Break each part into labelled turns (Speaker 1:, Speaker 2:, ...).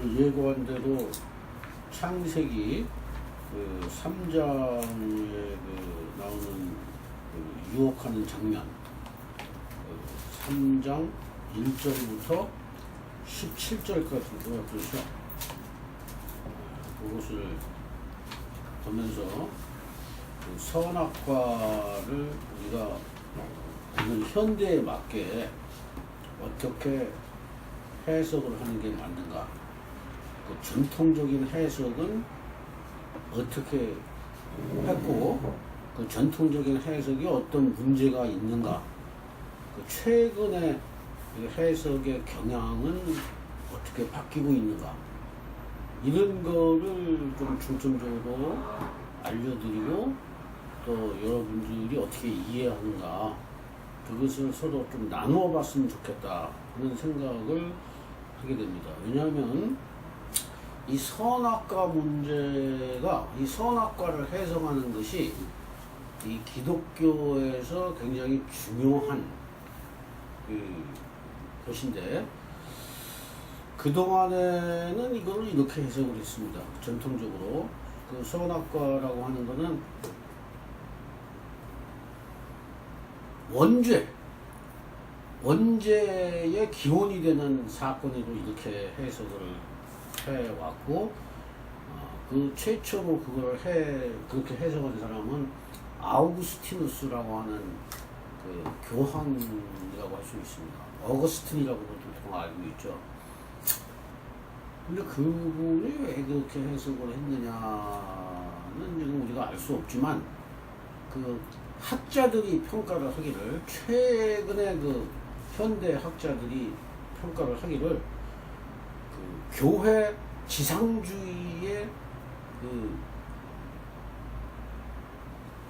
Speaker 1: 그 예고한 대로 창세기 그 3장에 그 나오는 그 유혹하는 장면, 그 3장 1절부터 17절까지 그것이죠. 그것을 보면서 그 선악과를 우리가 오늘 현대에 맞게 어떻게 해석을 하는 게 맞는가? 그 전통적인 해석은 어떻게 했고, 그 전통적인 해석이 어떤 문제가 있는가? 그 최근의 그 해석의 경향은 어떻게 바뀌고 있는가? 이런 거를 좀 중점적으로 알려드리고, 또 여러분들이 어떻게 이해하는가? 그것을 서로 좀 나누어 봤으면 좋겠다 하는 생각을 하게 됩니다. 왜냐하면 이 선악과 문제가, 이 선악과를 해석하는 것이 이 기독교에서 굉장히 중요한 것인데, 그동안에는 이걸 이렇게 해석을 했습니다. 전통적으로 그 선악과라고 하는 것은 원죄의 기원이 되는 사건으로 이렇게 해석을 해왔고, 그 최초로 그렇게 해석한 사람은 아우구스티누스라고 하는 그 교황이라고 할 수 있습니다. 어거스틴이라고도 보통 알고 있죠. 근데 그분이 왜 그렇게 해석을 했느냐는 지금 우리가 알 수 없지만, 그 학자들이 평가를 하기를, 최근에 그 현대 학자들이 평가를 하기를, 그 교회 지상주의의 그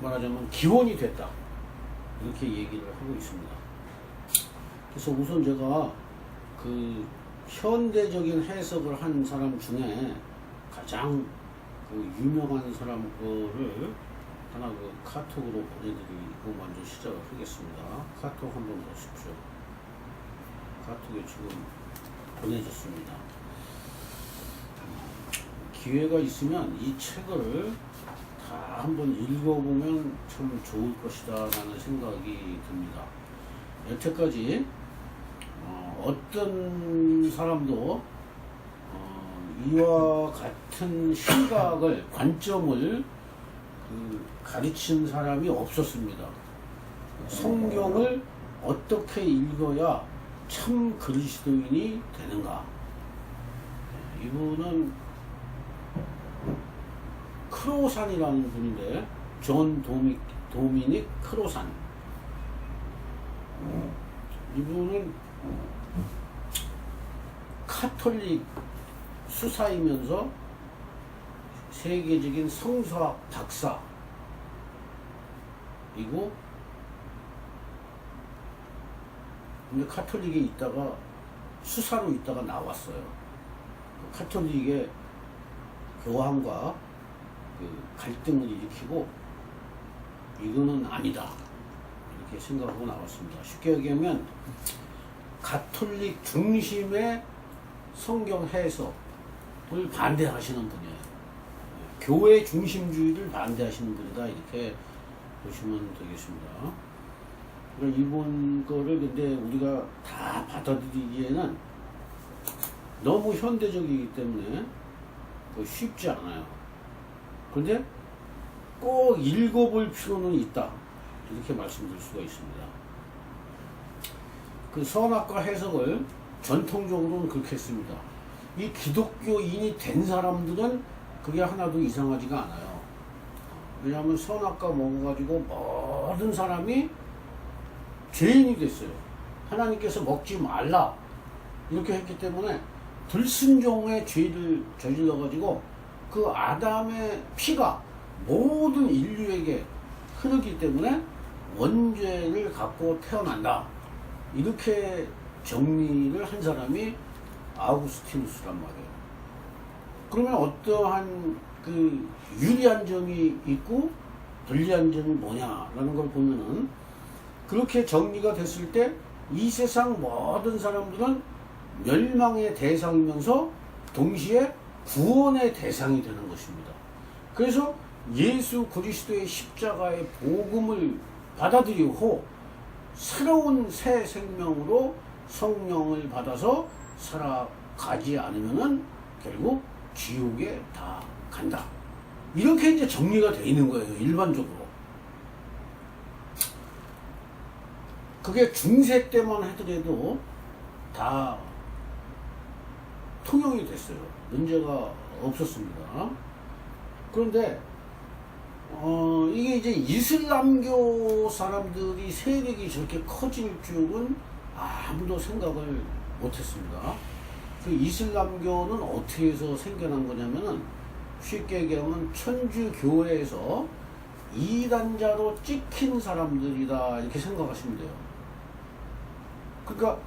Speaker 1: 말하자면 기원이 됐다, 이렇게 얘기를 하고 있습니다. 그래서 우선 제가 그 현대적인 해석을 한 사람 중에 가장 그 유명한 사람 거를 하나 그 카톡으로 보내드리고 먼저 시작을 하겠습니다. 카톡 한번 보십시오. 카톡에 지금 보내줬습니다. 기회가 있으면 이 책을 다 한번 읽어보면 참 좋을 것이다 라는 생각이 듭니다. 여태까지 어떤 사람도 이와 같은 시각을, 관점을 가르친 사람이 없었습니다. 성경을 어떻게 읽어야 참 그리스도인이 되는가? 이분은 크로산이라는 분인데, 존 도미닉 크로산. 이분은 카톨릭 수사이면서 세계적인 성서학 박사이고, 근데 카톨릭에 있다가 수사로 있다가 나왔어요. 카톨릭의 교황과 그 갈등을 일으키고, 이거는 아니다 이렇게 생각하고 나왔습니다. 쉽게 얘기하면 가톨릭 중심의 성경 해석을 반대하시는 분이에요. 교회 중심주의를 반대하시는 분이다, 이렇게 보시면 되겠습니다. 그러니까 이번 거를 근데 우리가 다 받아들이기에는 너무 현대적이기 때문에 쉽지 않아요. 그런데 꼭 읽어볼 필요는 있다, 이렇게 말씀드릴 수가 있습니다. 그 선악과 해석을 전통적으로는 그렇게 했습니다. 이 기독교인이 된 사람들은 그게 하나도 이상하지가 않아요. 왜냐하면 선악과 먹어가지고 모든 사람이 죄인이 됐어요. 하나님께서 먹지 말라 이렇게 했기 때문에 불순종의 죄를 저질러가지고 그 아담의 피가 모든 인류에게 흐르기 때문에 원죄를 갖고 태어난다, 이렇게 정리를 한 사람이 아우구스티누스란 말이에요. 그러면 어떠한 그 유리한 점이 있고 불리한 점이 뭐냐라는 걸 보면은, 그렇게 정리가 됐을 때 이 세상 모든 사람들은 멸망의 대상이면서 동시에 구원의 대상이 되는 것입니다. 그래서 예수 그리스도의 십자가의 복음을 받아들이고 새로운 새 생명으로 성령을 받아서 살아가지 않으면은 결국 지옥에 다 간다. 이렇게 이제 정리가 되어 있는 거예요, 일반적으로. 그게 중세 때만 하더라도 다 통용이 됐어요. 문제가 없었습니다. 그런데 이게 이제 이슬람교 사람들이 세력이 저렇게 커질 줄은 아무도 생각을 못했습니다. 그 이슬람교는 어떻게 해서 생겨난 거냐면은 쉽게 얘기하면 천주교회에서 이단자로 찍힌 사람들이다 이렇게 생각하시면 돼요. 그러니까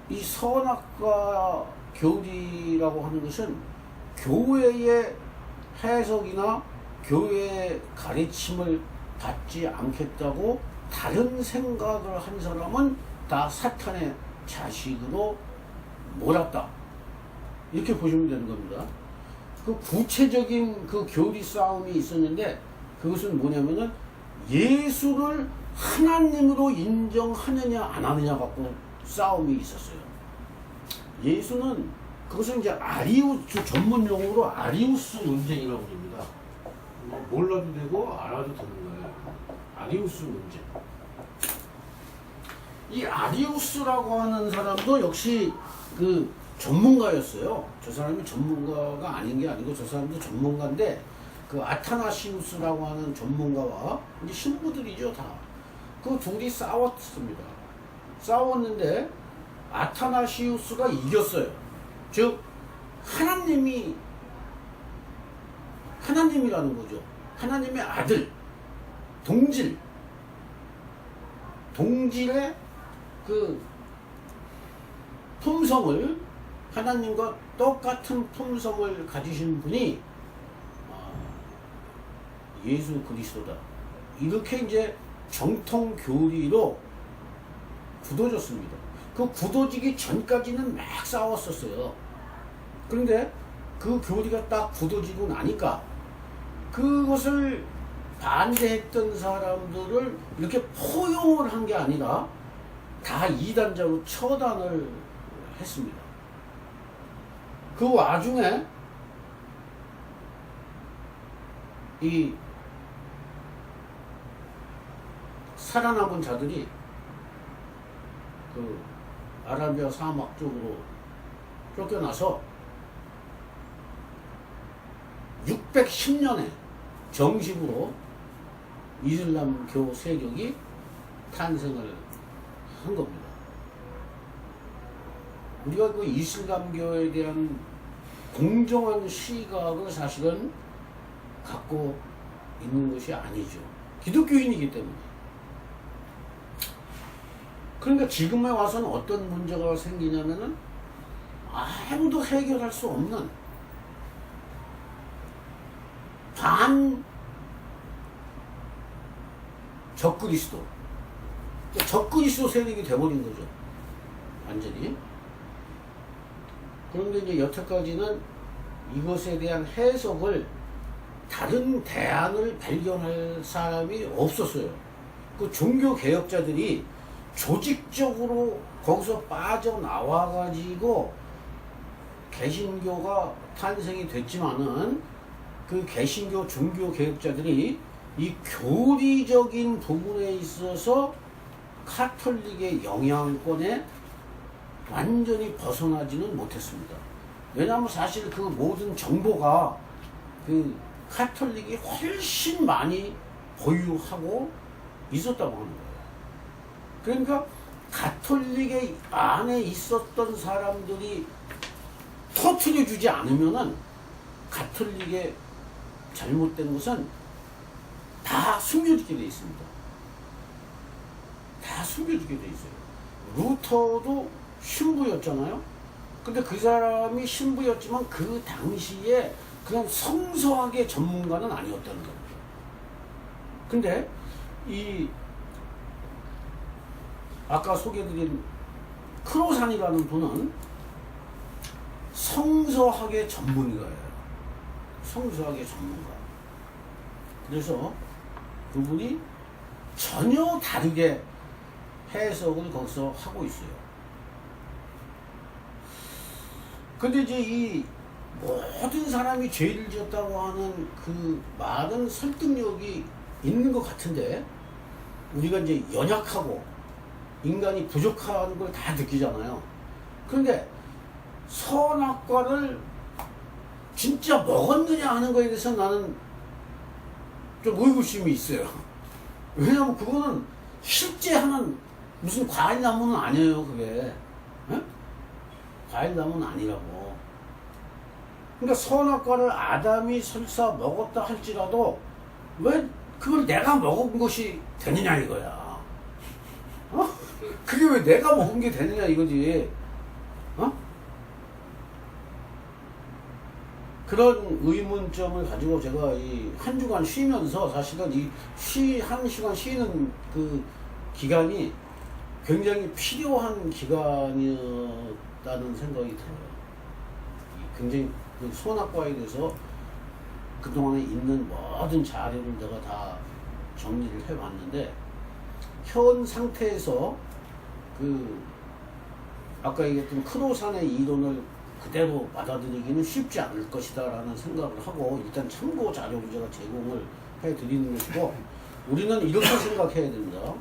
Speaker 1: 이 선악과 교리라고 하는 것은 교회의 해석이나 교회의 가르침을 받지 않겠다고 다른 생각을 한 사람은 다 사탄의 자식으로 몰았다. 이렇게 보시면 되는 겁니다. 그 구체적인 그 교리 싸움이 있었는데 그것은 뭐냐면은 예수를 하나님으로 인정하느냐 안 하느냐 갖고 싸움이 있었어요. 예수는 그것은 이제 아리우스 전문 용어로 아리우스 논쟁이라고 합니다. 몰라도 되고 알아도 되는 거예요. 아리우스 논쟁. 이 아리우스라고 하는 사람도 역시 그 전문가였어요. 저 사람이 전문가가 아닌 게 아니고 저 사람도 전문가인데 그 아타나시우스라고 하는 전문가와 이제 신부들이죠 다. 그 둘이 싸웠습니다. 싸웠는데 아타나시우스가 이겼어요. 즉 하나님이라는 거죠. 하나님의 아들, 동질의 그 품성을 하나님과 똑같은 품성을 가지신 분이 예수 그리스도다. 이렇게 이제 정통 교리로 굳어졌습니다. 그 굳어지기 전까지는 막 싸웠었어요. 그런데 그 교리가 딱 굳어지고 나니까 그것을 반대했던 사람들을 이렇게 포용을 한 게 아니라 다 이단자로 처단을 했습니다. 그 와중에 이 살아남은 자들이 그 아라비아 사막 쪽으로 쫓겨나서 610년에 정식으로 이슬람교 세력이 탄생을 한 겁니다. 우리가 그 이슬람교에 대한 공정한 시각을 사실은 갖고 있는 것이 아니죠. 기독교인이기 때문에. 그러니까 지금에 와서는 어떤 문제가 생기냐면은 아무도 해결할 수 없는 적그리스도 세력이 돼버린 거죠. 완전히. 그런데 이제 여태까지는 이것에 대한 해석을 다른 대안을 발견할 사람이 없었어요. 그 종교 개혁자들이 조직적으로 거기서 빠져나와가지고 개신교가 탄생이 됐지만은 그 개신교 종교 개혁자들이 이 교리적인 부분에 있어서 카톨릭의 영향권에 완전히 벗어나지는 못했습니다. 왜냐하면 사실 그 모든 정보가 그 카톨릭이 훨씬 많이 보유하고 있었다고 하는 거예요. 그러니까 가톨릭의 안에 있었던 사람들이 터트려주지 않으면은 가톨릭의 잘못된 것은 다 숨겨지게 돼 있습니다. 다 숨겨지게 돼 있어요. 루터도 신부였잖아요. 근데 그 사람이 신부였지만 그 당시에 그냥 성서학의 전문가는 아니었다는 겁니다. 근데 이 아까 소개해드린 크로산이라는 분은 성서학의 전문가예요. 성서학의 전문가. 그래서 그분이 전혀 다르게 해석을 거기서 하고 있어요. 근데 이제 이 모든 사람이 죄를 지었다고 하는 그 말은 설득력이 있는 것 같은데, 우리가 이제 연약하고 인간이 부족한 걸 다 느끼잖아요. 그런데 선악과를 진짜 먹었느냐 하는 거에 대해서 나는 좀 의구심이 있어요. 왜냐면 그거는 실제 하는 무슨 과일나무는 아니에요, 그게. 에? 과일나무는 아니라고. 그러니까 선악과를 아담이 설사 먹었다 할지라도 왜 그걸 내가 먹은 것이 되느냐 이거야. 어? 그게 왜 내가 먹은 게 되느냐 이거지. 어? 그런 의문점을 가지고 제가 이 한 주간 쉬면서 사실은 한 시간 쉬는 그 기간이 굉장히 필요한 기간이었다는 생각이 들어요. 굉장히 그 선악과에 대해서 그동안에 있는 모든 자료를 내가 다 정리를 해봤는데, 현 상태에서 그 아까 얘기했던 크로산의 이론을 그대로 받아들이기는 쉽지 않을 것이다 라는 생각을 하고, 일단 참고 자료를 제가 제공을 해드리는 것이고, 우리는 이렇게 생각해야 됩니다.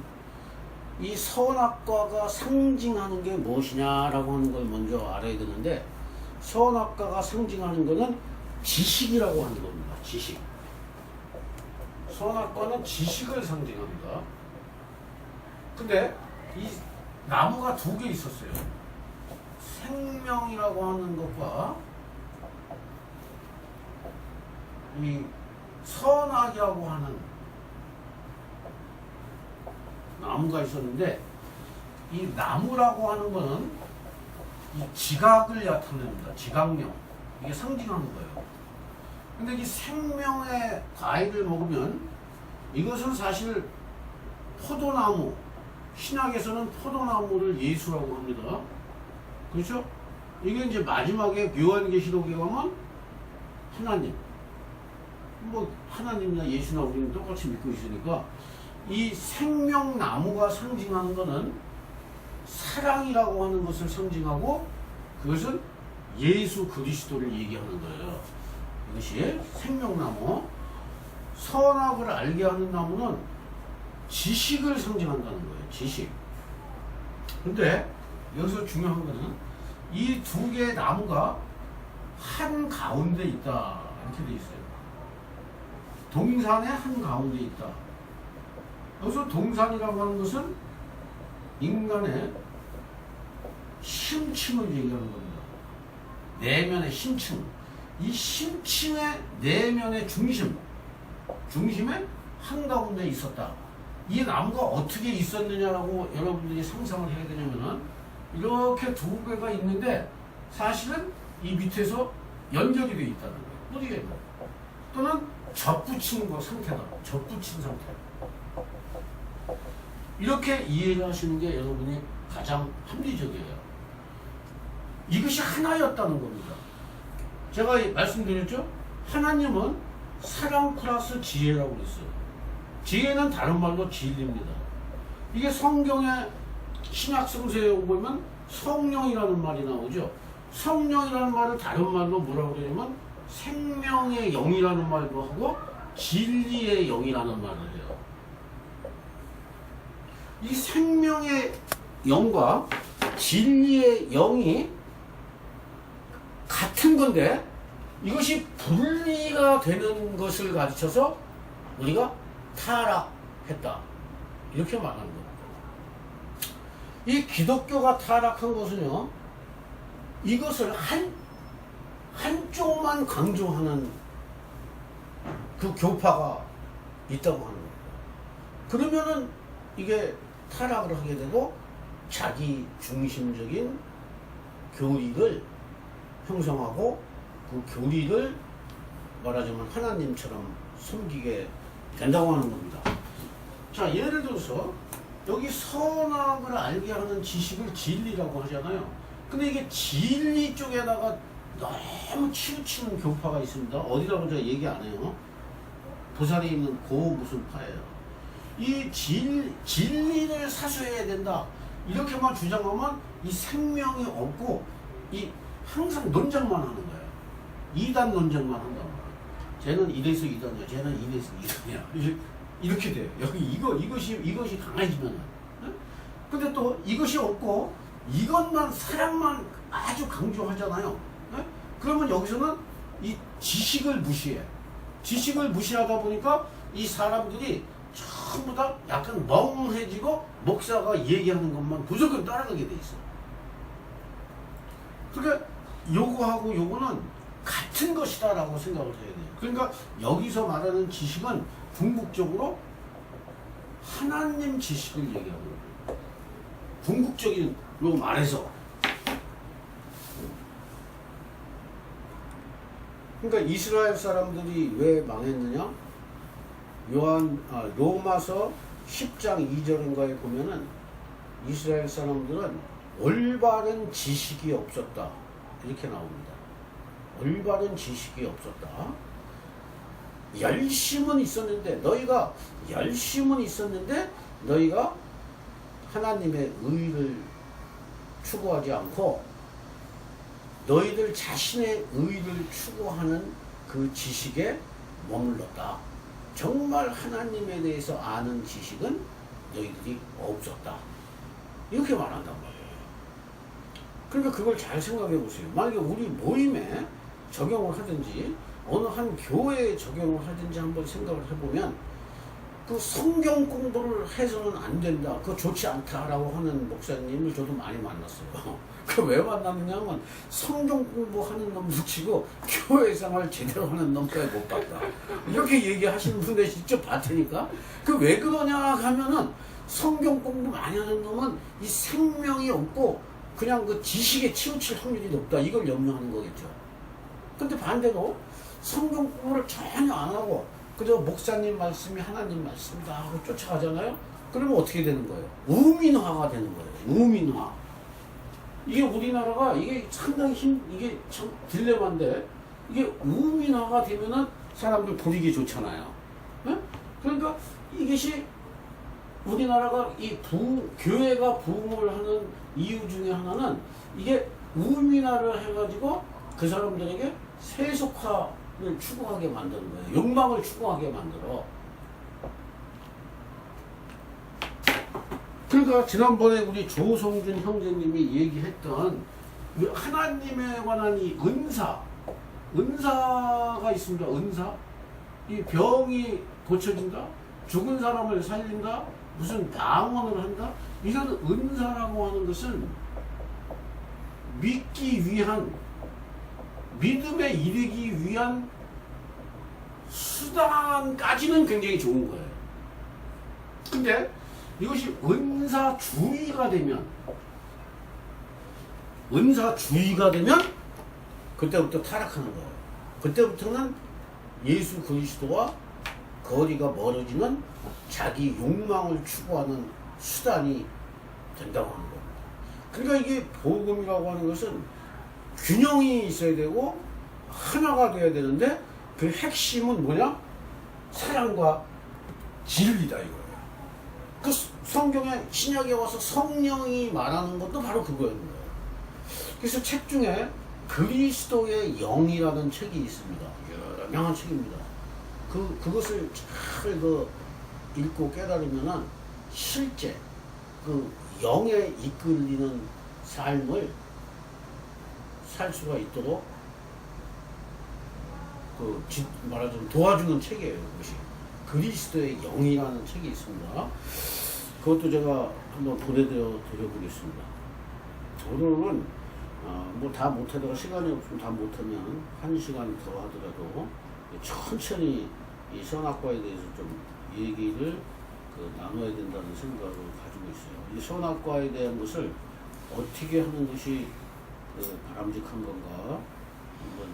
Speaker 1: 이 선악과가 상징하는 게 무엇이냐라고 하는 걸 먼저 알아야 되는데, 선악과가 상징하는 것은 지식이라고 하는 겁니다. 지식. 선악과는 지식을 상징합니다. 근데 이 나무가 두 개 있었어요. 생명이라고 하는 것과 이 선악이라고 하는 나무가 있었는데, 이 나무라고 하는 거는 이 지각을 나타냅니다. 지각령. 이게 상징하는 거예요. 근데 이 생명의 과일을 먹으면 이것은 사실 포도나무, 신약에서는 포도나무를 예수라고 합니다. 그렇죠? 이게 이제 마지막에 요한계시록에 가면 하나님, 뭐 하나님이나 예수나 우리는 똑같이 믿고 있으니까, 이 생명나무가 상징하는 것은 사랑이라고 하는 것을 상징하고, 그것은 예수 그리스도를 얘기하는 거예요. 이것이 생명나무. 선악을 알게 하는 나무는 지식을 상징한다는 거예요. 지식. 근데 여기서 중요한 것은 이 두 개의 나무가 한 가운데 있다, 이렇게 돼 있어요. 동산의 한 가운데 있다. 여기서 동산이라고 하는 것은 인간의 심층을 얘기하는 겁니다. 내면의 심층. 이 심층의 내면의 중심에 한가운데 있었다. 이 나무가 어떻게 있었느냐라고 여러분들이 상상을 해야 되냐면은, 이렇게 두 개가 있는데 사실은 이 밑에서 연결이 되어 있다는 거예요. 뿌리에. 또는 접붙인 상태다. 접붙인 상태. 이렇게 이해를 하시는 게 여러분이 가장 합리적이에요. 이것이 하나였다는 겁니다. 제가 말씀드렸죠? 하나님은 사랑 플러스 지혜라고 그랬어요. 지혜는 다른 말로 진리입니다. 이게 성경의 신약 성서에 보면 성령이라는 말이 나오죠. 성령이라는 말을 다른 말로 뭐라고 그러냐면 생명의 영이라는 말도 하고 진리의 영이라는 말을 해요. 이 생명의 영과 진리의 영이 같은 건데, 이것이 분리가 되는 것을 가르쳐서 우리가 타락했다, 이렇게 말하는 겁니다. 이 기독교가 타락한 것은요, 이것을 한쪽만 강조하는 그 교파가 있다고 하는 겁니다. 그러면은 이게 타락을 하게 되고 자기 중심적인 교리를 형성하고, 그 교리를 말하자면 하나님처럼 섬기게 된다고 하는 겁니다. 자, 예를 들어서 여기 선악을 알게 하는 지식을 진리라고 하잖아요. 근데 이게 진리 쪽에다가 너무 치우치는 교파가 있습니다. 어디라고 제가 얘기 안 해요. 부산에 있는 고 무슨 파예요. 이 진리를 사수해야 된다. 이렇게만 주장하면 이 생명이 없고 이 항상 논쟁만 하는 거예요. 이단 논쟁만 한단 말이에요. 쟤는 이래서 이단이야. 쟤는 이래서 이단이야. 이렇게 돼요. 여기 이것이 강해지면은. 근데 또 이것이 없고 이것만 사랑만 아주 강조하잖아요. 그러면 여기서는 이 지식을 무시해. 지식을 무시하다 보니까 이 사람들이 전부 다 약간 멍해지고 목사가 얘기하는 것만 무조건 따라가게 돼 있어. 그러니까 요거하고 요거는 같은 것이다라고 생각을 해야 돼요. 그러니까 여기서 말하는 지식은 궁극적으로 하나님 지식을 얘기하는 거예요. 궁극적인로 말해서. 그러니까 이스라엘 사람들이 왜 망했느냐? 로마서 10장 2절인가에 보면은 이스라엘 사람들은 올바른 지식이 없었다. 이렇게 나옵니다. 올바른 지식이 없었다. 열심은 있었는데 너희가 하나님의 의를 추구하지 않고 너희들 자신의 의를 추구하는 그 지식에 머물렀다. 정말 하나님에 대해서 아는 지식은 너희들이 없었다. 이렇게 말한단 말이에요. 그러니까 그걸 잘 생각해 보세요. 만약에 우리 모임에 적용을 하든지 어느 한 교회에 적용을 하든지 한번 생각을 해보면 그 성경 공부를 해서는 안 된다. 그거 좋지 않다라고 하는 목사님을 저도 많이 만났어요. 그 왜 만났느냐 하면 성경 공부하는 놈도 치고 교회 생활 제대로 하는 놈까지 못 봤다. 이렇게 얘기하시는 분들 직접 봤으니까 그 왜 그러냐 하면은 성경 공부 많이 하는 놈은 이 생명이 없고 그냥 그 지식에 치우칠 확률이 높다. 이걸 염려하는 거겠죠. 근데 반대로 성경 공부를 전혀 안 하고 그저 목사님 말씀이 하나님 말씀이다 하고 쫓아가잖아요. 그러면 어떻게 되는 거예요? 우민화가 되는 거예요. 우민화. 이게 우리나라가 이게 상당히 이게 참 딜레마인데 이게 우민화가 되면은 사람들 버리기 좋잖아요. 네? 그러니까 이것이 우리나라가 교회가 부흥을 하는 이유 중에 하나는 이게 우민화를 해가지고 그 사람들에게 세속화를 추구하게 만드는 거예요. 욕망을 추구하게 만들어. 그러니까 지난번에 우리 조성준 형제님이 얘기했던 하나님에 관한 이 은사가 있습니다. 은사. 이 병이 고쳐진다. 죽은 사람을 살린다. 무슨 방언을 한다. 이런 은사라고 하는 것은 믿음에 이르기 위한 수단까지는 굉장히 좋은 거예요. 근데 이것이 은사주의가 되면 그때부터 타락하는 거예요. 그때부터는 예수 그리스도와 거리가 멀어지는 자기 욕망을 추구하는 수단이 된다고 하는 겁니다. 그러니까 이게 복음이라고 하는 것은 균형이 있어야 되고 하나가 돼야 되는데 그 핵심은 뭐냐? 사랑과 진리다 이거예요. 그 성경에 신약에 와서 성령이 말하는 것도 바로 그거였는 거예요. 그래서 책 중에 그리스도의 영이라는 책이 있습니다. 유명한 책입니다. 그것을 잘 읽고 깨달으면은 실제 그 영에 이끌리는 삶을 살 수가 있도록 말하자면 도와주는 책이에요. 그것이 그리스도의 영이라는 책이 있습니다. 그것도 제가 한번 보내드려보겠습니다. 오늘은 뭐 다 못하다가 시간이 없으면 다 못하면 1시간 더 하더라도 천천히 이 선악과에 대해서 좀 얘기를 나눠야 된다는 생각을 가지고 있어요. 이 선악과에 대한 것을 어떻게 하는 것이 바람직한 건가 한번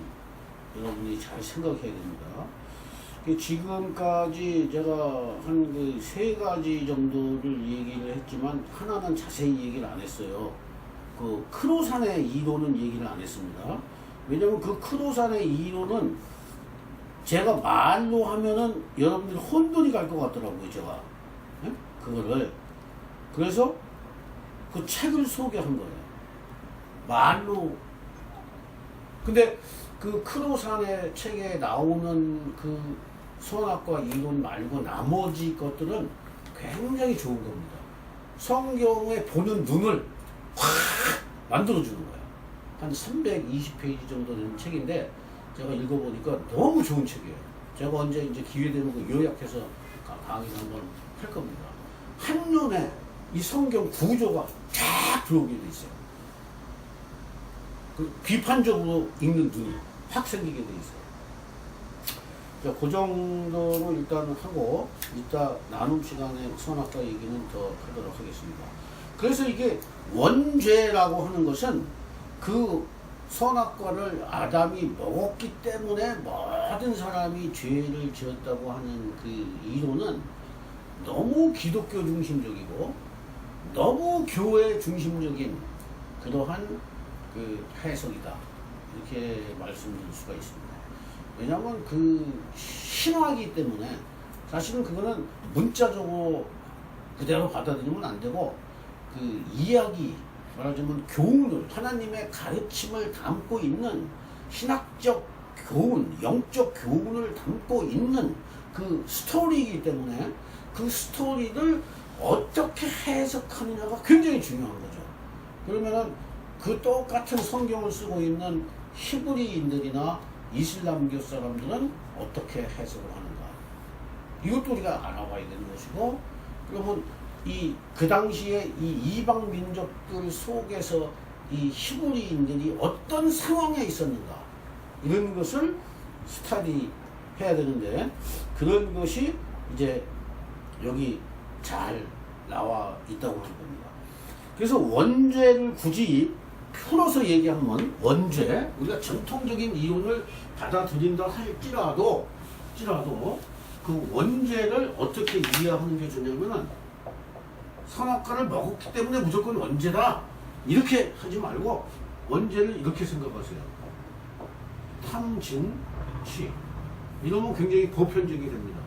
Speaker 1: 여러분이 잘 생각해야 됩니다. 지금까지 제가 한 3가지 정도를 얘기를 했지만 하나는 자세히 얘기를 안 했어요. 크로산의 이론은 얘기를 안 했습니다. 왜냐면 그 크로산의 이론은 제가 말로 하면은 여러분들이 혼돈이 갈 것 같더라고요, 제가. 예? 그거를. 그래서 그 책을 소개한 거예요. 말로. 근데 그 크로산의 책에 나오는 그 선악과 이론 말고 나머지 것들은 굉장히 좋은 겁니다. 성경에 보는 눈을 확 만들어주는 거예요. 한 320페이지 정도 되는 책인데 제가 읽어보니까 너무 좋은 책이에요. 제가 언제 이제 기회 되는 거 요약해서 강의 한번 할 겁니다. 한눈에 이 성경 구조가 쫙 들어오게 돼 있어요. 그 비판적으로 읽는 눈이 확 생기게 돼 있어요. 자, 그 정도로 일단 하고 이따 나눔 시간에 선악과 얘기는 더 하도록 하겠습니다. 그래서 이게 원죄라고 하는 것은 그 선악과를 아담이 먹었기 때문에 모든 사람이 죄를 지었다고 하는 그 이론은 너무 기독교 중심적이고 너무 교회 중심적인 그러한 그 해석이다, 이렇게 말씀드릴 수가 있습니다. 왜냐하면 그 신화이기 때문에 사실은 그거는 문자적으로 그대로 받아들이면 안 되고 그 이야기, 말하자면 교훈을, 하나님의 가르침을 담고 있는 신학적 교훈, 영적 교훈을 담고 있는 그 스토리이기 때문에 그 스토리를 어떻게 해석하느냐가 굉장히 중요한 거죠. 그러면은 그 똑같은 성경을 쓰고 있는 히브리인들이나 이슬람교 사람들은 어떻게 해석을 하는가, 이것도 우리가 알아봐야 되는 것이고, 그러면 그 당시에 이 이방 민족들 속에서 이 히브리인들이 어떤 상황에 있었는가, 이런 것을 스터디 해야 되는데, 그런 것이 이제 여기 잘 나와 있다고 하는 겁니다. 그래서 원죄를 굳이 풀어서 얘기하면, 원죄, 우리가 전통적인 이론을 받아들인다 할지라도 그 원죄를 어떻게 이해하는 게 좋냐면은, 선악과를 먹었기 때문에 무조건 원죄다, 이렇게 하지 말고 원죄를 이렇게 생각하세요. 탐진치, 이러면 굉장히 보편적이 됩니다.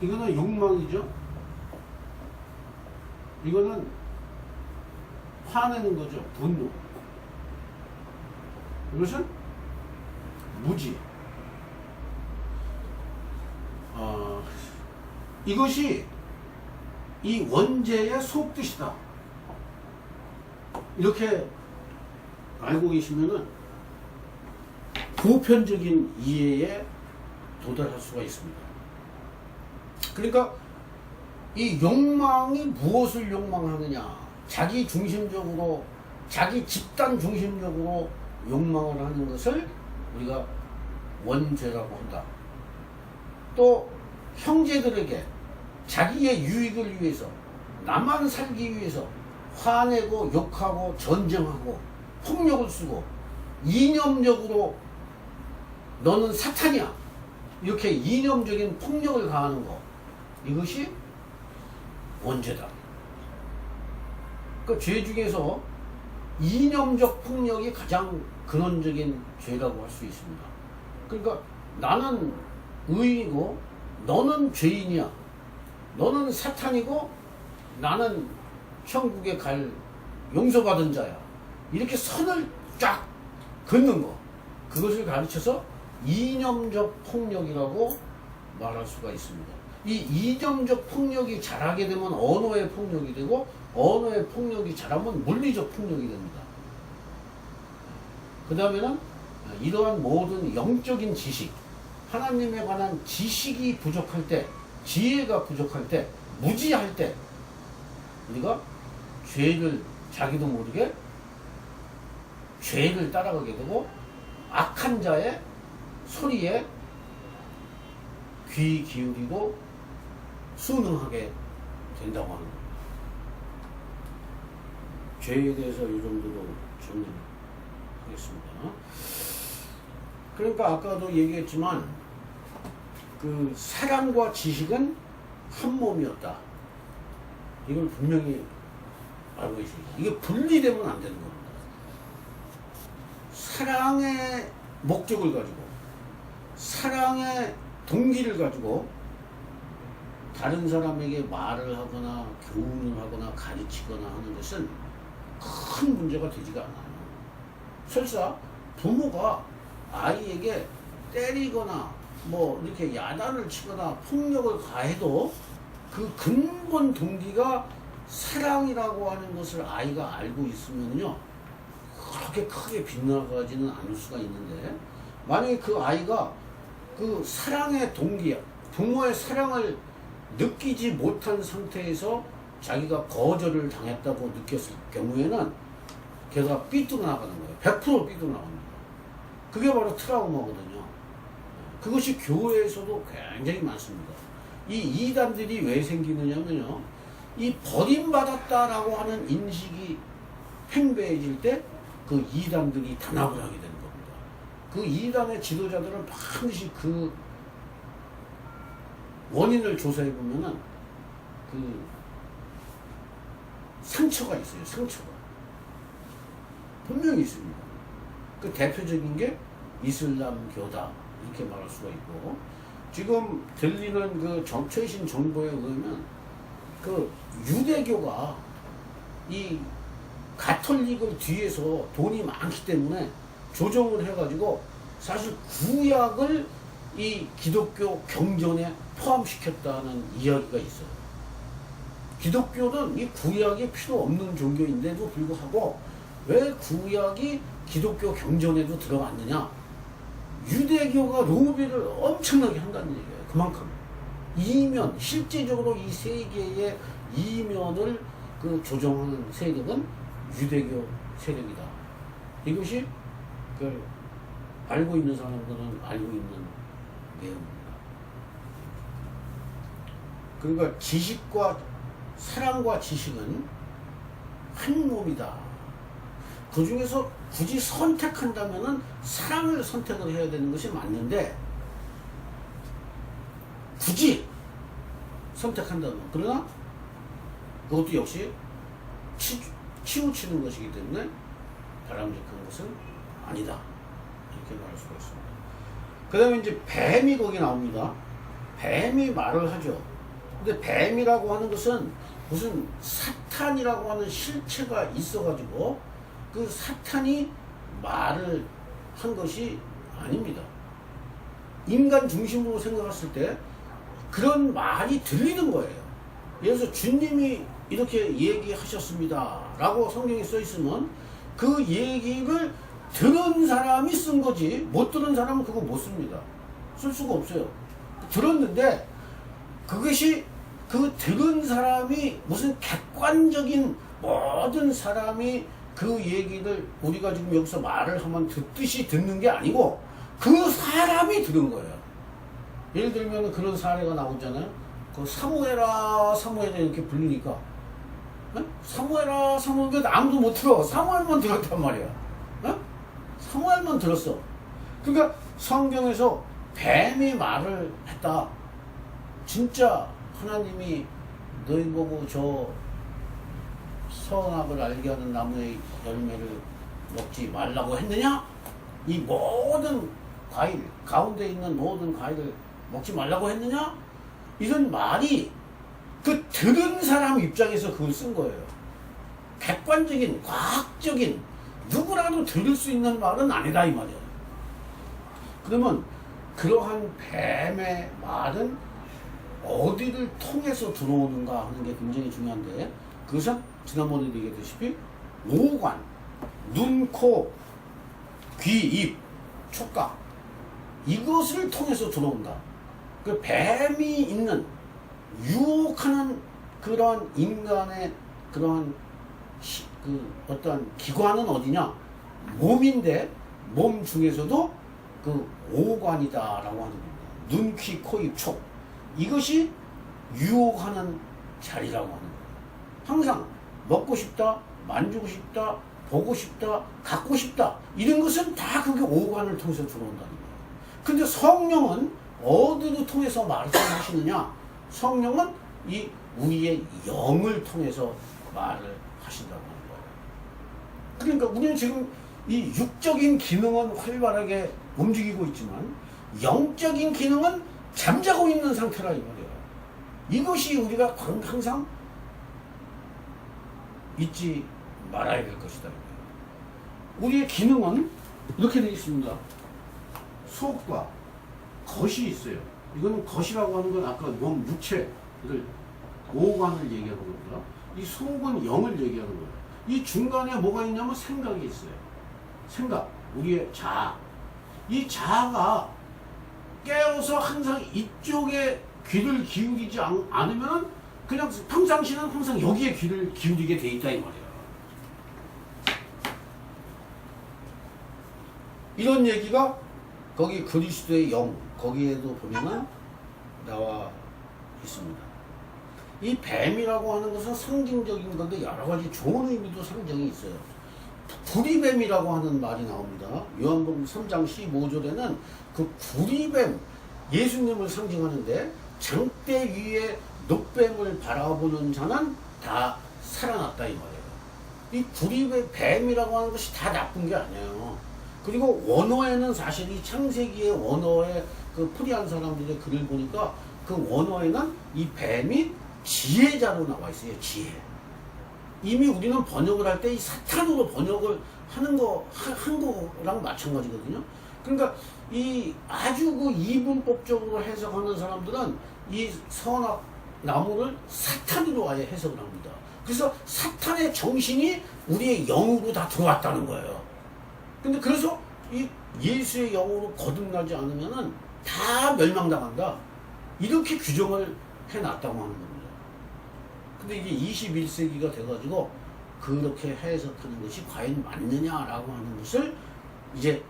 Speaker 1: 이거는 욕망이죠. 이거는 화내는 거죠. 분노. 이것은 무지. 이것이 이 원죄의 속뜻이다, 이렇게 알고 계시면은 보편적인 이해에 도달할 수가 있습니다. 그러니까 이 욕망이 무엇을 욕망하느냐, 자기 중심적으로, 자기 집단 중심적으로 욕망을 하는 것을 우리가 원죄라고 한다. 또 형제들에게 자기의 유익을 위해서, 나만 살기 위해서 화내고 욕하고 전쟁하고 폭력을 쓰고 이념적으로 너는 사탄이야, 이렇게 이념적인 폭력을 가하는 것, 이것이 원죄다. 그 죄 중에서 이념적 폭력이 가장 근원적인 죄라고 할 수 있습니다. 그러니까 나는 의인이고 너는 죄인이야, 너는 사탄이고 나는 천국에 갈 용서받은 자야, 이렇게 선을 쫙 긋는 거, 그것을 가르쳐서 이념적 폭력이라고 말할 수가 있습니다. 이 이념적 폭력이 자라게 되면 언어의 폭력이 되고, 언어의 폭력이 자라면 물리적 폭력이 됩니다. 그 다음에는 이러한 모든 영적인 지식, 하나님에 관한 지식이 부족할 때, 지혜가 부족할 때, 무지할 때 우리가 죄를, 자기도 모르게 죄를 따라가게 되고 악한 자의 소리에 귀 기울이고 순응하게 된다고 하는 겁니다. 죄에 대해서 이 정도로 정리하겠습니다. 그러니까 아까도 얘기했지만 그 사랑과 지식은 한 몸이었다, 이걸 분명히 알고 있습니다. 이게 분리되면 안 되는 겁니다. 사랑의 목적을 가지고 사랑의 동기를 가지고 다른 사람에게 말을 하거나 교훈을 하거나 가르치거나 하는 것은 큰 문제가 되지가 않아요. 설사 부모가 아이에게 때리거나 뭐 이렇게 야단을 치거나 폭력을 가해도 그 근본 동기가 사랑이라고 하는 것을 아이가 알고 있으면요 그렇게 크게 빗나가지는 않을 수가 있는데, 만약에 그 아이가 그 사랑의 동기, 부모의 사랑을 느끼지 못한 상태에서 자기가 거절을 당했다고 느꼈을 경우에는 걔가 삐뚤어 나가는 거예요. 100% 삐뚤어 나갑니다. 그게 바로 트라우마거든요. 그것이 교회에서도 굉장히 많습니다. 이 이단들이 왜 생기느냐면요, 이 버림받았다라고 하는 인식이 팽배해질 때 그 이단들이 단합을 하게 되는 겁니다. 그 이단의 지도자들은 반드시 그 원인을 조사해 보면은 그 상처가 있어요. 상처가 분명히 있습니다. 그 대표적인 게 이슬람교다 이렇게 말할 수가 있고, 지금 들리는 그 최신 정보에 의하면 그 유대교가 이 가톨릭을 뒤에서 돈이 많기 때문에 조정을 해가지고 사실 구약을 이 기독교 경전에 포함시켰다는 이야기가 있어요. 기독교는 이 구약이 필요 없는 종교인데도 불구하고 왜 구약이 기독교 경전에도 들어갔느냐? 유대교가 로비를 엄청나게 한다는 얘기예요. 그만큼 이면, 실제적으로 이 세계의 이면을 그 조정하는 세력은 유대교 세력이다. 이것이 그 알고 있는 사람들은 알고 있는 내용입니다. 그러니까 지식과 사랑과 지식은 한 몸이다. 그 중에서 굳이 선택한다면은 사랑을 선택을 해야 되는 것이 맞는데, 굳이 선택한다면, 그러나 그것도 역시 치우치는 것이기 때문에 바람직한 것은 아니다. 이렇게 말할 수가 있습니다. 그 다음에 이제 뱀이 거기 나옵니다. 뱀이 말을 하죠. 근데 뱀이라고 하는 것은 무슨 사탄이라고 하는 실체가 있어가지고 그 사탄이 말을 한 것이 아닙니다. 인간 중심으로 생각했을 때 그런 말이 들리는 거예요. 예를 들어서 주님이 이렇게 얘기하셨습니다 라고 성경에 써 있으면 그 얘기를 들은 사람이 쓴 거지, 못 들은 사람은 그거 못 씁니다. 쓸 수가 없어요. 들었는데 그것이 그 들은 사람이 무슨 객관적인 모든 사람이 그 얘기를 우리가 지금 여기서 말을 하면 듣듯이 듣는 게 아니고 그 사람이 들은 거예요. 예를 들면 그런 사례가 나오잖아요. 그 사무엘아 사무엘아 이렇게 부르니까 사무엘아 사무엘아 아무도 못 들어. 사무엘만 들었단 말이야. 사무엘만 들었어. 그러니까 성경에서 뱀이 말을 했다. 진짜 하나님이 너희 보고 저 선악을 알게 하는 나무의 열매를 먹지 말라고 했느냐? 이 모든 과일, 가운데 있는 모든 과일을 먹지 말라고 했느냐? 이런 말이 그 들은 사람 입장에서 그걸 쓴 거예요. 객관적인, 과학적인, 누구라도 들을 수 있는 말은 아니다 이 말이에요. 그러면 그러한 뱀의 말은 어디를 통해서 들어오는가 하는 게 굉장히 중요한데, 그것은 지난번에 얘기했다시피 오관, 눈, 코, 귀, 입, 촉각, 이것을 통해서 들어온다. 그 뱀이 있는 유혹하는 그러한 인간의 그러한 그 어떠한 기관은 어디냐? 몸인데 몸 중에서도 그 오관이다라고 하는 겁니다. 눈, 귀, 코, 입, 촉, 이것이 유혹하는 자리라고 하는 거예요. 항상 먹고 싶다, 만지고 싶다, 보고 싶다, 갖고 싶다, 이런 것은 다 그게 오관을 통해서 들어온다는 거예요. 근데 성령은 어디를 통해서 말씀하시느냐? 성령은 이 우리의 영을 통해서 말을 하신다고 하는 거예요. 그러니까 우리는 지금 이 육적인 기능은 활발하게 움직이고 있지만 영적인 기능은 잠자고 있는 상태라 이 말이에요. 이것이 우리가 항상 잊지 말아야 될 것이다. 우리의 기능은 이렇게 되어 있습니다. 속과 겉이 있어요. 이거는 겉이라고 하는 건 아까 몸 육체를 오관을 얘기하는 겁니다. 이 속은 영을 얘기하는 거예요. 이 중간에 뭐가 있냐면 생각이 있어요. 생각, 우리의 자아. 이 자아가 깨어서 항상 이쪽에 귀를 기울이지 않으면 그냥 평상시는 항상 여기에 귀를 기울이게 돼 있다 이 말이에요. 이런 얘기가 거기 그리스도의 영 거기에도 보면은 나와 있습니다. 이 뱀이라고 하는 것은 상징적인 건데 여러 가지 좋은 의미도 상징이 있어요. 구리뱀이라고 하는 말이 나옵니다. 요한복음 3장 15절에는 그 구리뱀 예수님을 상징하는데 장대 위에 녹뱀을 바라보는 자는 다 살아났다 이 말이에요. 이 구리뱀 뱀이라고 하는 것이 다 나쁜 게 아니에요. 그리고 원어에는 사실 이 창세기의 원어에 그 풀이한 사람들의 글을 보니까 그 원어에는 이 뱀이 지혜자로 나와 있어요. 지혜. 이미 우리는 번역을 할 때 이 사탄으로 번역을 하는 한 거랑 마찬가지거든요. 그러니까 이 아주 그 이분법적으로 해석하는 사람들은 이 선악 나무를 사탄으로 아예 해석을 합니다. 그래서 사탄의 정신이 우리의 영으로 다 들어왔다는 거예요. 근데 그래서 이 예수의 영으로 거듭나지 않으면은 다 멸망당한다. 이렇게 규정을 해놨다고 하는 겁니다. 근데 이게 21세기가 돼가지고 그렇게 해석하는 것이 과연 맞느냐라고 하는 것을 이제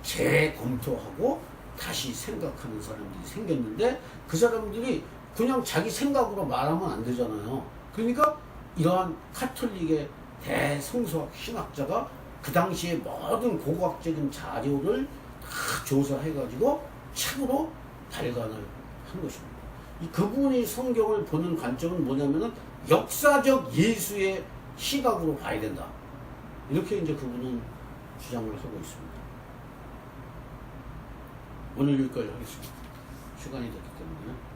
Speaker 1: 재검토하고 다시 생각하는 사람들이 생겼는데 그 사람들이 그냥 자기 생각으로 말하면 안 되잖아요. 그러니까 이러한 카톨릭의 대성서학 신학자가 그 당시에 모든 고고학적인 자료를 다 조사해가지고 책으로 발간을 한 것입니다. 이 그분이 성경을 보는 관점은 뭐냐면은 역사적 예수의 시각으로 봐야 된다. 이렇게 이제 그분은 주장을 하고 있습니다. 오늘 여기까지 하겠습니다. 시간이 됐기 때문에.